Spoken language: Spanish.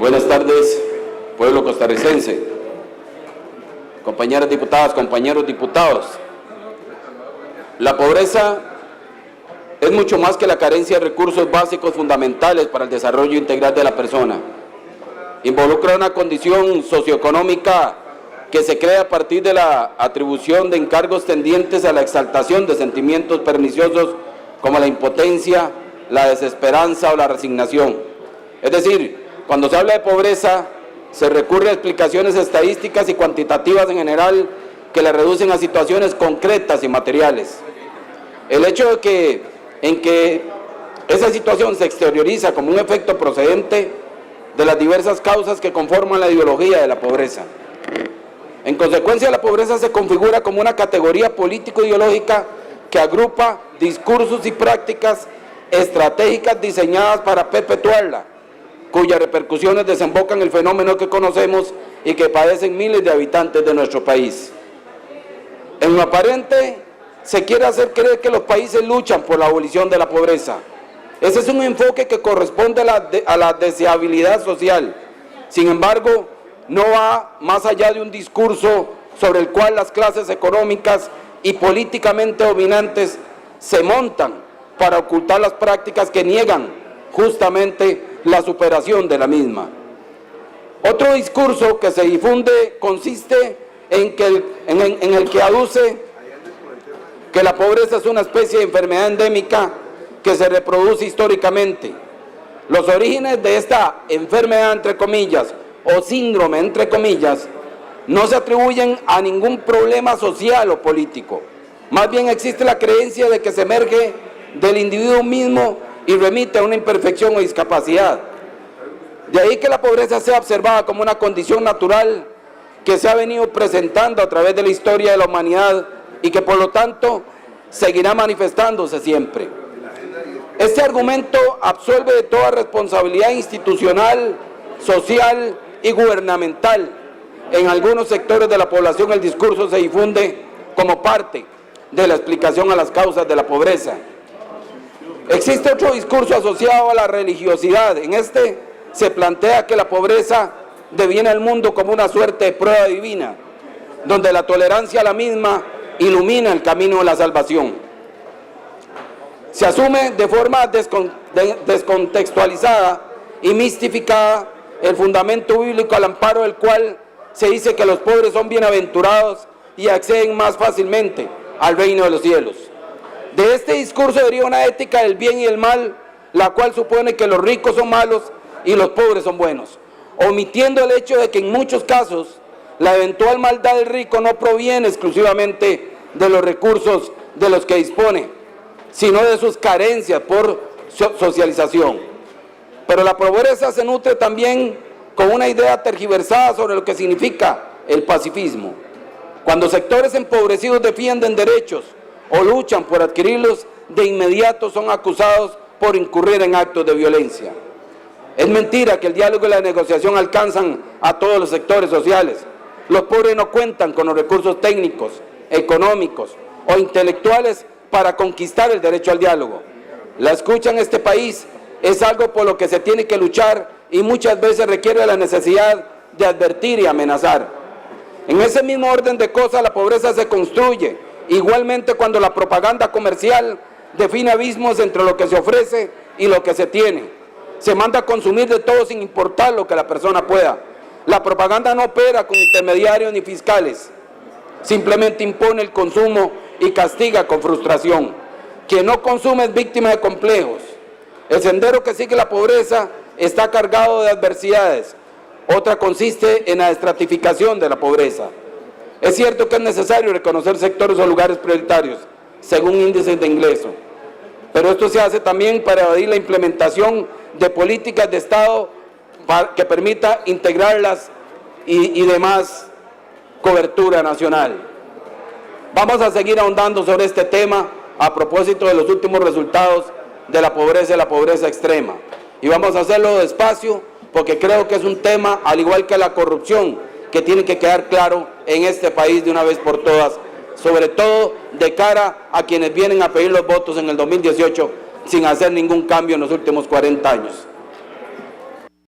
Buenas tardes, pueblo costarricense, compañeras diputadas, compañeros diputados. La pobreza es mucho más que la carencia de recursos básicos fundamentales para el desarrollo integral de la persona. Involucra una condición socioeconómica que se crea a partir de la atribución de encargos tendientes a la exaltación de sentimientos perniciosos como la impotencia, la desesperanza o la resignación. Es decir, cuando se habla de pobreza, se recurre a explicaciones estadísticas y cuantitativas en general que la reducen a situaciones concretas y materiales. El hecho de que esa situación se exterioriza como un efecto procedente de las diversas causas que conforman la ideología de la pobreza. En consecuencia, la pobreza se configura como una categoría político-ideológica que agrupa discursos y prácticas estratégicas diseñadas para perpetuarla, cuyas repercusiones desembocan en el fenómeno que conocemos y que padecen miles de habitantes de nuestro país. En lo aparente, se quiere hacer creer que los países luchan por la abolición de la pobreza. Ese es un enfoque que corresponde a la deseabilidad social. Sin embargo, no va más allá de un discurso sobre el cual las clases económicas y políticamente dominantes se montan para ocultar las prácticas que niegan justamente la superación de la misma. Otro discurso que se difunde consiste en el que aduce que la pobreza es una especie de enfermedad endémica que se reproduce históricamente. Los orígenes de esta enfermedad, entre comillas, o síndrome, entre comillas, no se atribuyen a ningún problema social o político. Más bien existe la creencia de que se emerge del individuo mismo y remite a una imperfección o discapacidad. De ahí que la pobreza sea observada como una condición natural que se ha venido presentando a través de la historia de la humanidad y que por lo tanto seguirá manifestándose siempre. Este argumento absuelve de toda responsabilidad institucional, social y gubernamental. En algunos sectores de la población el discurso se difunde como parte de la explicación a las causas de la pobreza. Existe otro discurso asociado a la religiosidad. En este se plantea que la pobreza deviene al mundo como una suerte de prueba divina, donde la tolerancia a la misma ilumina el camino de la salvación. Se asume de forma descontextualizada y mistificada el fundamento bíblico al amparo del cual se dice que los pobres son bienaventurados y acceden más fácilmente al reino de los cielos. De este discurso deriva una ética del bien y del mal, la cual supone que los ricos son malos y los pobres son buenos, omitiendo el hecho de que en muchos casos la eventual maldad del rico no proviene exclusivamente de los recursos de los que dispone, sino de sus carencias por socialización. Pero la pobreza se nutre también con una idea tergiversada sobre lo que significa el pacifismo. Cuando sectores empobrecidos defienden derechos o luchan por adquirirlos, de inmediato son acusados por incurrir en actos de violencia. Es mentira que el diálogo y la negociación alcanzan a todos los sectores sociales. Los pobres no cuentan con los recursos técnicos, económicos o intelectuales para conquistar el derecho al diálogo. La escucha en este país es algo por lo que se tiene que luchar y muchas veces requiere la necesidad de advertir y amenazar. En ese mismo orden de cosas, la pobreza se construye igualmente cuando la propaganda comercial define abismos entre lo que se ofrece y lo que se tiene. Se manda a consumir de todo sin importar lo que la persona pueda. La propaganda no opera con intermediarios ni fiscales. Simplemente impone el consumo y castiga con frustración. Quien no consume es víctima de complejos. El sendero que sigue la pobreza está cargado de adversidades. Otra consiste en la estratificación de la pobreza. Es cierto que es necesario reconocer sectores o lugares prioritarios, según índices de ingreso, pero esto se hace también para evadir la implementación de políticas de Estado que permita integrarlas y demás cobertura nacional. Vamos a seguir ahondando sobre este tema a propósito de los últimos resultados de la pobreza y la pobreza extrema. Y vamos a hacerlo despacio porque creo que es un tema, al igual que la corrupción, que tiene que quedar claro en este país de una vez por todas, sobre todo de cara a quienes vienen a pedir los votos en el 2018 sin hacer ningún cambio en los últimos 40 años.